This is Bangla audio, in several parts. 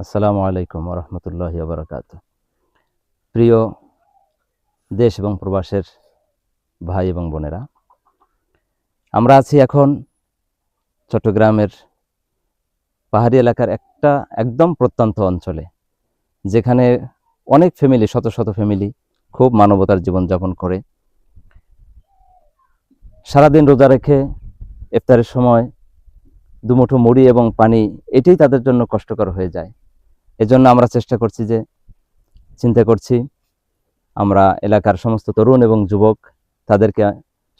আসসালামু আলাইকুম ওয়া রাহমাতুল্লাহি ওয়া বারাকাতুহু। প্রিয় দেশ এবং প্রবাসের ভাই এবং বোনেরা, আমরা আছি এখন চট্টগ্রামের পাহাড়ি এলাকার একটা একদম প্রত্যন্ত অঞ্চলে, যেখানে অনেক ফ্যামিলি, শত শত ফ্যামিলি খুব মানবতার জীবনযাপন করে। সারাদিন রোজা রেখে ইফতারের সময় দুমুঠো মুড়ি এবং পানি, এটাই তাদের জন্য কষ্টকর হয়ে যায়। এজন্য আমরা চিন্তা করছি আমরা এলাকার সমস্ত তরুণ এবং যুবক তাদেরকে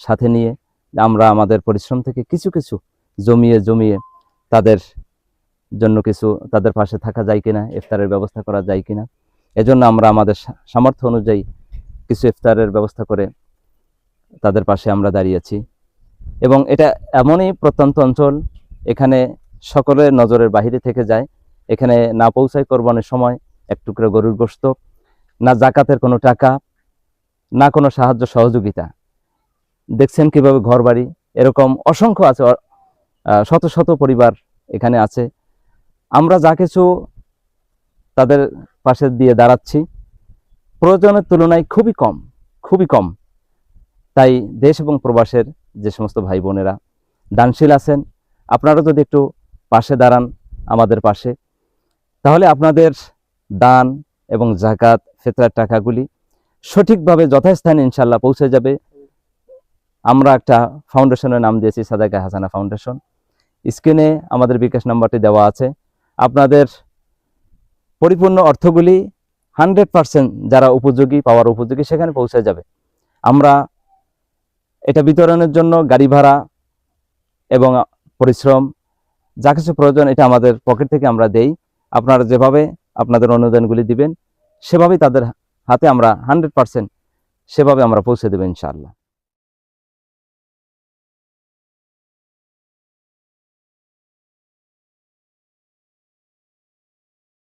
সাথে নিয়ে আমরা আমাদের পরিশ্রম থেকে কিছু কিছু জমিয়ে তাদের জন্য কিছু তাদের পাশে থাকা যায় কিনা, ইফতারের ব্যবস্থা করা যায় কিনা। এজন্য আমরা আমাদের সামর্থ্য অনুযায়ী কিছু ইফতারের ব্যবস্থা করে তাদের পাশে আমরা দাঁড়িয়েছি। এবং এটা এমনই প্রত্যন্ত অঞ্চল, এখানে সকলের নজরের বাহিরে থেকে যায়। এখানে না পৌঁছায় কোরবানির সময় এক টুকরা গরুর গোশত, না জাকাতের কোনো টাকা, না কোনো সাহায্য সহযোগিতা। দেখছেন কিভাবে ঘরবাড়ি এরকম অসংখ্য আছে, শত শত পরিবার এখানে আছে। আমরা যা কিছু তাদের পাশে দিয়ে দাঁড়াচ্ছি প্রয়োজনের তুলনায় খুবই কম। তাই দেশ এবং প্রবাসের যে সমস্ত ভাই বোনেরা দানশীল আছেন, আপনারা যদি একটু পাশে দাঁড়ান আমাদের পাশে, তাহলে আপনাদের দান এবং জাকাত ফিতরার টাকাগুলি সঠিকভাবে যথাস্থানে ইনশাল্লাহ পৌঁছে যাবে। আমরা একটা ফাউন্ডেশনের নাম দিয়েছি সাদাকা হাসানা ফাউন্ডেশন। স্ক্রিনে আমাদের বিকাশ নাম্বারটি দেওয়া আছে। আপনাদের পরিপূর্ণ অর্থগুলি 100% যারা পাওয়ার উপযোগী সেখানে পৌঁছে যাবে। আমরা এটা বিতরণের জন্য গাড়ি ভাড়া এবং পরিশ্রম যা কিছু প্রয়োজন এটা আমাদের পকেট থেকে আমরা দেই। আপনারা যেভাবে আপনাদের অনুদানগুলি দিবেন সেভাবেই তাদের হাতে আমরা 100% সেভাবে আমরা পৌঁছে দেব ইনশাআল্লাহ।